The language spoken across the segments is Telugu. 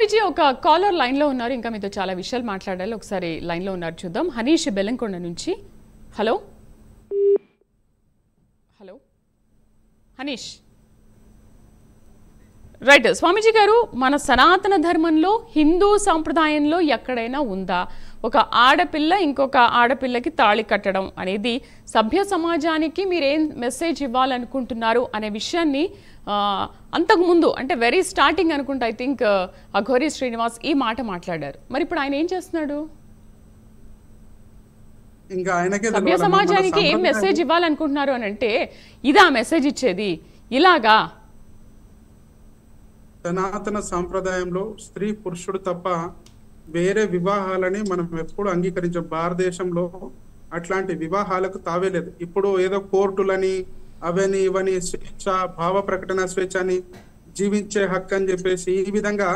విజయ్ ఒక కాలర్ లైన్ లో ఉన్నారు. ఇంకా మీతో చాలా విషయాలు మాట్లాడాలి. ఒకసారి లైన్ లో ఉన్నారు, చూద్దాం. హనీష్ బెల్లంకొండ నుంచి. Hello hello Hanish. రైట్ స్వామీజీ గారు, మన సనాతన ధర్మంలో హిందూ సాంప్రదాయంలో ఎక్కడైనా ఉందా ఒక ఆడపిల్ల ఇంకొక ఆడపిల్లకి తాళి కట్టడం అనేది? సభ్య సమాజానికి మీరేం మెసేజ్ ఇవ్వాలనుకుంటున్నారు అనే విషయాన్ని అంతకుముందు అంటే వెరీ స్టార్టింగ్ అనుకుంటా ఐ థింక్ అఘోరి శ్రీనివాస్ ఈ మాట మాట్లాడారు. మరి ఇప్పుడు ఆయన ఏం చేస్తున్నాడు? ఇంకా ఆయనకే సభ్య సమాజానికి ఏం మెసేజ్ ఇవ్వాలనుకుంటున్నారు అని అంటే ఇదా మెసేజ్ ఇచ్చేది? ఇలాగా సనాతన సాంప్రదాయంలో స్త్రీ పురుషుడు తప్ప వేరే వివాహాలని మనం ఎప్పుడు అంగీకరించాం. భారతదేశంలో అట్లాంటి వివాహాలకు తావేలేదు. ఇప్పుడు ఏదో కోర్టులని అవని ఇవని స్వేచ్ఛ, భావ ప్రకటన స్వేచ్ఛ అని, జీవించే హక్కు అని చెప్పేసి ఈ విధంగా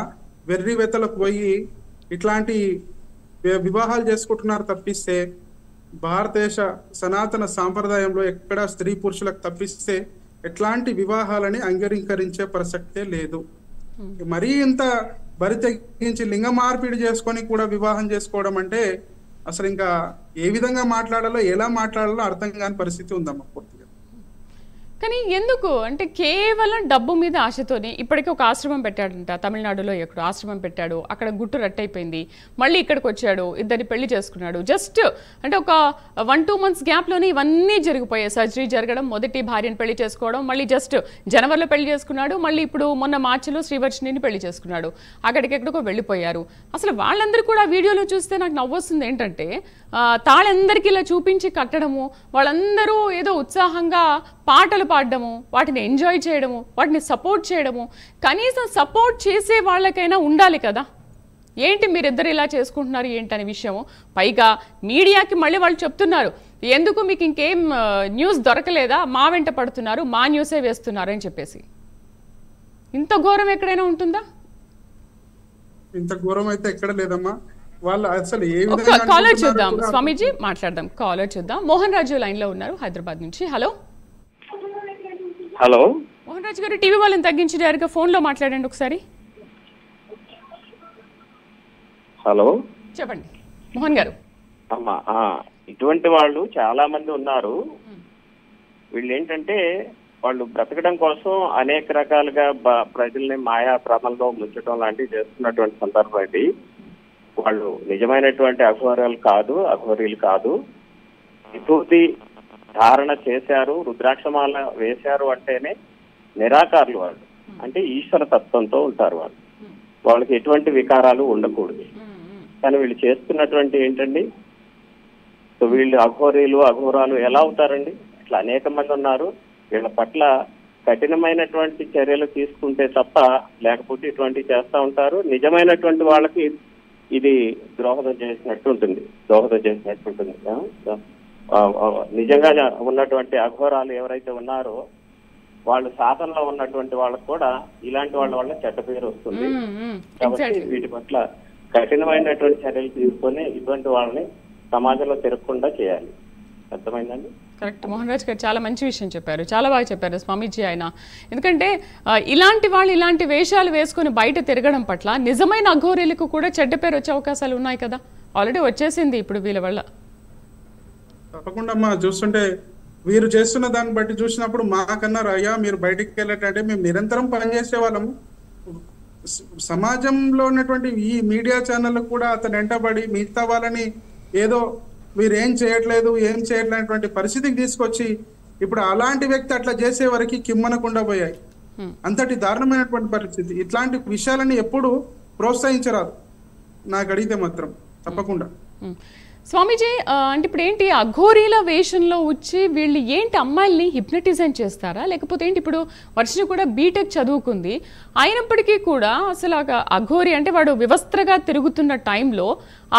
వెర్రివెతలకు పోయి ఇట్లాంటి వివాహాలు చేసుకుంటున్నారు తప్పిస్తే భారతదేశ సనాతన సాంప్రదాయంలో ఎక్కడ స్త్రీ పురుషులకు తప్పిస్తే ఎట్లాంటి వివాహాలని అంగీకరించే ప్రసక్తే లేదు. మరీ ఇంత బరి తెగించి లింగ మార్పిడి చేసుకొని కూడా వివాహం చేసుకోవడం అంటే అసలు ఇంకా ఏ విధంగా మాట్లాడాలో ఎలా మాట్లాడాలో అర్థం కాని పరిస్థితి ఉందమ్మా పూర్తిగా. కానీ ఎందుకు అంటే కేవలం డబ్బు మీద ఆశతోనే ఇప్పటికీ ఒక ఆశ్రమం పెట్టాడంట తమిళనాడులో. ఎక్కడో ఆశ్రమం పెట్టాడు, అక్కడ గుట్టు రట్టయిపోయింది, మళ్ళీ ఇక్కడికి వచ్చాడు, ఇద్దరిని పెళ్లి చేసుకున్నాడు. జస్ట్ అంటే ఒక 1-2 months గ్యాప్లోనే ఇవన్నీ జరిగిపోయాయి. సర్జరీ జరగడం, మొదటి భార్యను పెళ్లి చేసుకోవడం, మళ్ళీ జస్ట్ జనవరిలో పెళ్లి చేసుకున్నాడు, మళ్ళీ ఇప్పుడు మొన్న మార్చిలో శ్రీవర్షిణిని పెళ్లి చేసుకున్నాడు, అక్కడికి ఎక్కడికో వెళ్ళిపోయారు. అసలు వాళ్ళందరూ కూడా వీడియోలో చూస్తే నాకు నవ్వొస్తుంది. ఏంటంటే తాళందరికీ ఇలా చూపించి కట్టడము, వాళ్ళందరూ ఏదో ఉత్సాహంగా పాటలు పాడడము, వాటిని ఎంజాయ్ చేయడము, వాటిని సపోర్ట్ చేయడము. కనీసం సపోర్ట్ చేసే వాళ్ళకైనా ఉండాలి కదా. ఏంటి మీరిద్దరు ఇలా చేసుకుంటున్నారు ఏంటనే విషయము. పైగా మీడియాకి మళ్ళీ వాళ్ళు చెప్తున్నారు, ఎందుకు మీకు ఇంకేం న్యూస్ దొరకలేదా, మా వెంట పడుతున్నారు, మా న్యూసే వేస్తున్నారు అని చెప్పేసి. ఇంత ఘోరం ఎక్కడైనా ఉంటుందా? ఇంత ఘోరం అయితే ఎక్కడ లేదమ్మా. వాళ్ళు అసలు ఏ విధంగా కాలర్ చూద్దాం స్వామీజీ, మాట్లాడదాం. కాలర్ చూద్దాం. మోహన్ రాజు లైన్ లో ఉన్నారు హైదరాబాద్ నుంచి. హలో హలో మోహన్ రాజు గారు, టీవీ వాళ్ళని తగ్గించి డైరెక్ట్గా ఫోన్లో మాట్లాడండి ఒకసారి. హలో చెప్పండి మోహన్ గారు. అమ్మా, ఇటువంటి వాళ్ళు చాలా మంది ఉన్నారు. వీళ్ళు ఏంటంటే వాళ్ళు బ్రతకడం కోసం అనేక రకాలుగా ప్రజల్ని మాయా భ్రమంలో ముంచడం లాంటివి చేస్తున్నటువంటి సందర్భం ఇది. వాళ్ళు నిజమైనటువంటి అఘోరీలు కాదు. విభూతి ధారణ చేశారు, రుద్రాక్షమాల వేశారు అంటేనే నిరాకారులు వాళ్ళు. అంటే ఈశ్వర తత్వంతో ఉంటారు వాళ్ళు. వాళ్ళకి ఎటువంటి వికారాలు ఉండకూడదు. కానీ వీళ్ళు చేస్తున్నటువంటి ఏంటండి, సో వీళ్ళు అఘోరాలు ఎలా అవుతారండి? ఇట్లా అనేక మంది ఉన్నారు. వీళ్ళ పట్ల కఠినమైనటువంటి చర్యలు తీసుకుంటే తప్ప లేకపోతే ఇటువంటివి చేస్తూ ఉంటారు. నిజమైనటువంటి వాళ్ళకి ఇది దోహదం చేసినట్టు ఉంటుంది. నిజంగా ఉన్నటువంటి అఘోరాలు ఎవరైతే ఉన్నారో వాళ్ళు సాధనలో ఉన్నటువంటి వాళ్ళకు కూడా ఇలాంటి వాళ్ళ వల్ల చెడ్డ పేరు వస్తుంది. కాబట్టి వీటి పట్ల కఠినమైనటువంటి చర్యలు తీసుకొని ఇటువంటి వాళ్ళని సమాజంలో తిరగకుండా చేయాలి. అర్థమైందండి? కరెక్ట్ మోహన్ రాజ్ గారు, చాలా మంచి విషయం చెప్పారు, చాలా బాగా చెప్పారు స్వామీజీ ఆయన. ఎందుకంటే ఇలాంటి వాళ్ళు ఇలాంటి వేషాలు వేసుకొని బయట తిరగడం పట్ల నిజమైన అఘోరీలకు కూడా చెడ్డ పేరు వచ్చే అవకాశాలు ఉన్నాయి కదా. ఆల్రెడీ వచ్చేసింది ఇప్పుడు వీళ్ళ వల్ల. తప్పకుండా అమ్మా. చూస్తుంటే వీరు చేస్తున్న దాన్ని బట్టి చూసినప్పుడు మాకన్నారు, అయ్యా మీరు బయటికి వెళ్ళటంటే మేము నిరంతరం పనిచేసే వాళ్ళము. సమాజంలో ఉన్నటువంటి ఈ మీడియా ఛానళ్ళకు కూడా అతను వెంటబడి మిగతా వాళ్ళని ఏదో మీరు ఏం చేయట్లేనటువంటి పరిస్థితికి తీసుకొచ్చి ఇప్పుడు అలాంటి వ్యక్తి అట్లా చేసే వరకు కిమ్మనకుండా పోయాయి. అంతటి దారుణమైనటువంటి పరిస్థితి. ఇట్లాంటి విషయాలని ఎప్పుడు ప్రోత్సహించరాదు నాకు అడిగితే మాత్రం తప్పకుండా. స్వామీజీ, అంటే ఇప్పుడు ఏంటి అఘోరీల వేషంలో వచ్చి వీళ్ళు ఏంటి అమ్మాయిల్ని హిప్నటిజైన్ చేస్తారా, లేకపోతే ఏంటి? ఇప్పుడు వర్షిని కూడా బీటెక్ చదువుకుంది, అయినప్పటికీ కూడా అసలు అఘోరి అంటే వాడు వివస్త్రగా తిరుగుతున్న టైంలో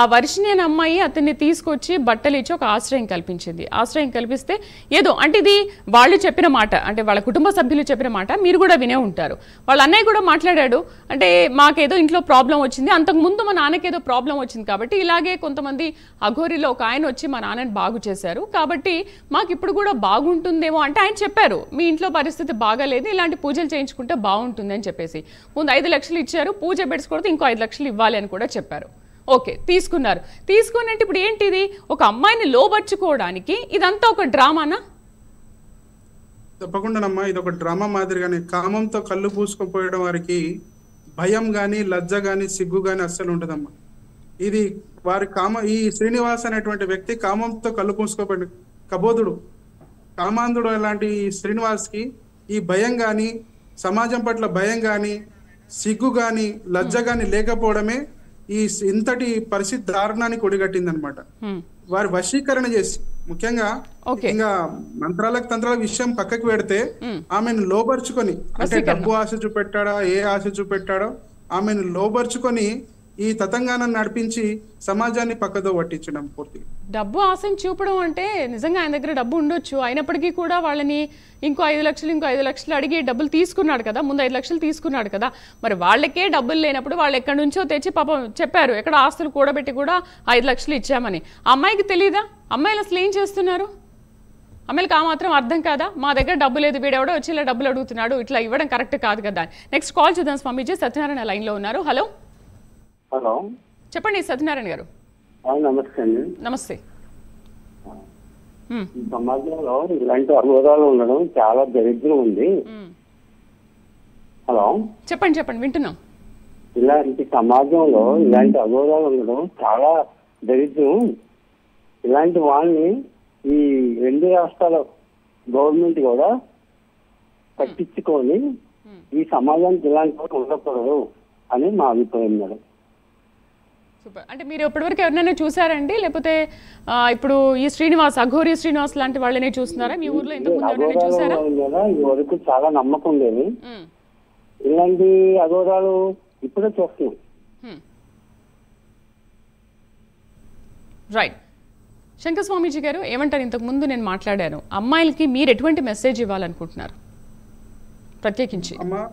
ఆ వర్షిని అనే అమ్మాయి అతన్ని తీసుకొచ్చి బట్టలు ఇచ్చి ఒక ఆశ్రయం కల్పించింది. ఆశ్రయం కల్పిస్తే ఏదో అంటే ఇది వాళ్ళు చెప్పిన మాట, అంటే వాళ్ళ కుటుంబ సభ్యులు చెప్పిన మాట మీరు కూడా వినే ఉంటారు. వాళ్ళ అన్నయ్య కూడా మాట్లాడాడు, అంటే మాకేదో ఇంట్లో ప్రాబ్లం వచ్చింది, అంతకుముందు మా నాన్నకేదో ప్రాబ్లం వచ్చింది కాబట్టి ఇలాగే కొంతమంది అఘోరి అఘోరిలో ఒక ఆయన వచ్చి మా నాన్నని బాగు చేశారు, కాబట్టి మాకు ఇప్పుడు కూడా బాగుంటుందేమో అంటే ఆయన చెప్పారు మీ ఇంట్లో పరిస్థితి బాగాలేదు, ఇలాంటి పూజలు చేయించుకుంటే బాగుంటుంది అని చెప్పేసి. ముందు 5 లక్షలు ఇచ్చారు, పూజ పెట్టుకోవడం ఇంకో 5 లక్షలు ఇవ్వాలి అని కూడా చెప్పారు. ఓకే, తీసుకున్నారు. తీసుకున్నట్టు ఇప్పుడు ఏంటిది, ఒక అమ్మాయిని లోబర్చుకోవడానికి ఇదంతా ఒక డ్రామానా? తప్పకుండానమ్మా, ఇది ఒక డ్రామా మాదిరిగానే. కామంతో కళ్ళు పూసుకుపోయడం వారికి భయం గాని, లజ్జ గాని, సిగ్గు గాని అస్సలు ఉండదమ్మా. ఇది వారి ఈ శ్రీనివాస్ అనేటువంటి వ్యక్తి కామంతో కళ్ళు పూసుకోపోయాడు, కబోధుడు, కామాంధుడు. అలాంటి శ్రీనివాస్ కి ఈ భయం గాని, సమాజం పట్ల భయం గాని, సిగ్గు గాని, లజ్జ గాని లేకపోవడమే ఈ ఇంతటి పరిస్థితి దారుణానికి ఒడిగట్టింది అనమాట. వారి వశీకరణ చేసి, ముఖ్యంగా ఇంకా మంత్రాలకు తంత్రాల విషయం పక్కకి పెడితే, ఆమెను లోబర్చుకొని, అంటే డబ్బు ఆశ చూపెట్టాడా, ఏ ఆశ చూపెట్టాడో ఆమెను లోబర్చుకొని ఈ తతంగాన్ని నడిపించి సమాజాన్ని పక్కదో పట్టించడం పూర్తిగా. డబ్బు ఆశను చూపడం అంటే నిజంగా ఆయన దగ్గర డబ్బు ఉండొచ్చు, అయినప్పటికీ కూడా వాళ్ళని ఇంకో 5 లక్షలు అడిగి డబ్బులు తీసుకున్నాడు కదా, ముందు 5 లక్షలు తీసుకున్నాడు కదా. మరి వాళ్ళకే డబ్బులు లేనప్పుడు వాళ్ళు ఎక్కడి నుంచో తెచ్చి పాపం చెప్పారు, ఎక్కడ ఆస్తులు కూడబెట్టి కూడా 5 లక్షలు ఇచ్చామని. ఆ అమ్మాయికి తెలీదా? అమ్మాయిలు అసలు ఏం చేస్తున్నారు? అమ్మాయిలకు ఆ మాత్రం అర్థం కాదా, మా దగ్గర డబ్బు లేదు, వీడెవడో వచ్చి ఇలా డబ్బులు అడుగుతున్నాడు, ఇట్లా ఇవ్వడం కరెక్ట్ కాదు కదా. నెక్స్ట్ కాల్ చూద్దాం. స్వామీజీ సత్యనారాయణ లైన్లో ఉన్నారు. హలో హలో, చెప్పండి సత్యనారాయణ గారు. నమస్తే అండి. నమస్తే. సమాజంలో ఇలాంటి అనుభవాలు ఉండడం చాలా దరిద్రం ఉంది. హలో, చెప్పండి వింటున్నాం. ఇలాంటి సమాజంలో ఇలాంటి అఘోరాలు ఉండడం చాలా దరిద్రం. ఇలాంటి వాళ్ళని ఈ 2 రాష్ట్రాల గవర్నమెంట్ కూడా పట్టించుకొని ఈ సమాజానికి ఇలాంటి వాళ్ళు ఉండకూడదు అని మా అభిప్రాయం మేడం. సూపర్. అంటే మీరు ఇప్పటివరకు ఎవరినైనా చూసారండి, లేకపోతే ఇప్పుడు ఈ శ్రీనివాస్, అఘోరి శ్రీనివాస్ లాంటి వాళ్ళనే చూస్తున్నారా మీ ఊర్లో? ఈ వరకు చాలా నమ్మకం లేదు, ఇలాంటి అఘోరాలు ఇప్పుడే చూస్తున్నాం. రైట్. శంకర్ స్వామీజీ గారు ఏమంటారు? ఇంతకు ముందు నేను మాట్లాడాను, అమ్మాయిలకి మీరు ఎటువంటి మెసేజ్ ఇవ్వాలనుకుంటున్నారు ప్రత్యేకించి? అమ్మా,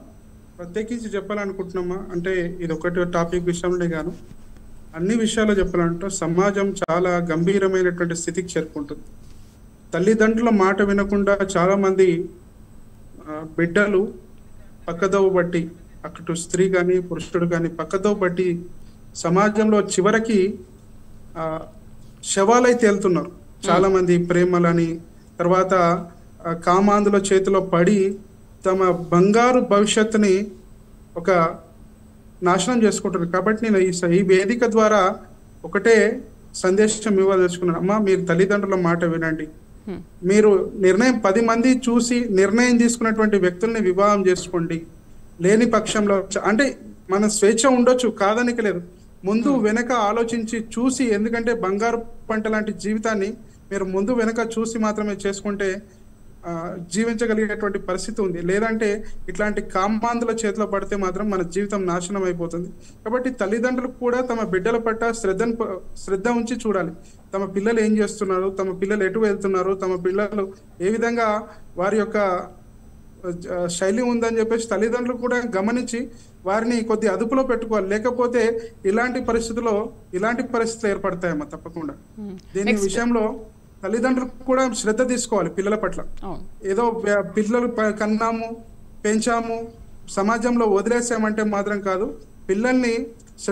ప్రత్యేకించి చెప్పాలనుకుంటున్నామా అంటే ఇది ఒకటి టాపిక్ విషయంలో గాను అన్ని విషయాల్లో చెప్పాలంటే సమాజం చాలా గంభీరమైనటువంటి స్థితికి చేరుకుంటుంది. తల్లిదండ్రుల మాట వినకుండా చాలా మంది బిడ్డలు పక్కదోవ బట్టి, అటు స్త్రీ కానీ పురుషుడు కానీ పక్కదోవ బట్టి సమాజంలో చివరికి శవాలై తేలుతున్నారు. చాలా మంది ప్రేమలని, తర్వాత కామాంధుల చేతిలో పడి తమ బంగారు భవిష్యత్తుని ఒక నాశనం చేసుకుంటున్నారు. కాబట్టి నేను ఈ వేదిక ద్వారా ఒకటే సందేశం ఇవ్వదలుచుకున్నాను. అమ్మా, మీరు తల్లిదండ్రుల మాట వినండి. మీరు 10 మంది చూసి నిర్ణయం తీసుకున్నటువంటి వ్యక్తుల్ని వివాహం చేసుకోండి. లేని పక్షంలో అంటే మన స్వేచ్ఛ ఉండొచ్చు, కాదనికి లేదు, ముందు వెనక ఆలోచించి చూసి, ఎందుకంటే బంగారు పంట లాంటి జీవితాన్ని మీరు ముందు వెనక చూసి మాత్రమే చేసుకుంటే జీవించగలిగేటువంటి పరిస్థితి ఉంది. లేదంటే ఇట్లాంటి కామాంధుల చేతిలో పడితే మాత్రం మన జీవితం నాశనం అయిపోతుంది. కాబట్టి తల్లిదండ్రులు కూడా తమ బిడ్డల పట్ల శ్రద్ధ ఉంచి చూడాలి. తమ పిల్లలు ఏం చేస్తున్నారు, తమ పిల్లలు ఎటు వెళ్తున్నారు, తమ పిల్లలు ఏ విధంగా వారి యొక్క శైలి ఉందని చెప్పేసి తల్లిదండ్రులు కూడా గమనించి వారిని కొద్ది అదుపులో పెట్టుకోవాలి. లేకపోతే ఇలాంటి పరిస్థితులు ఏర్పడతాయమ్మా తప్పకుండా. దీని విషయంలో తల్లిదండ్రులు కూడా శ్రద్ధ తీసుకోవాలి పిల్లల పట్ల. ఏదో పిల్లలు కన్నాము, పెంచాము, సమాజంలో వదిలేసామంటే మాత్రం కాదు. పిల్లల్ని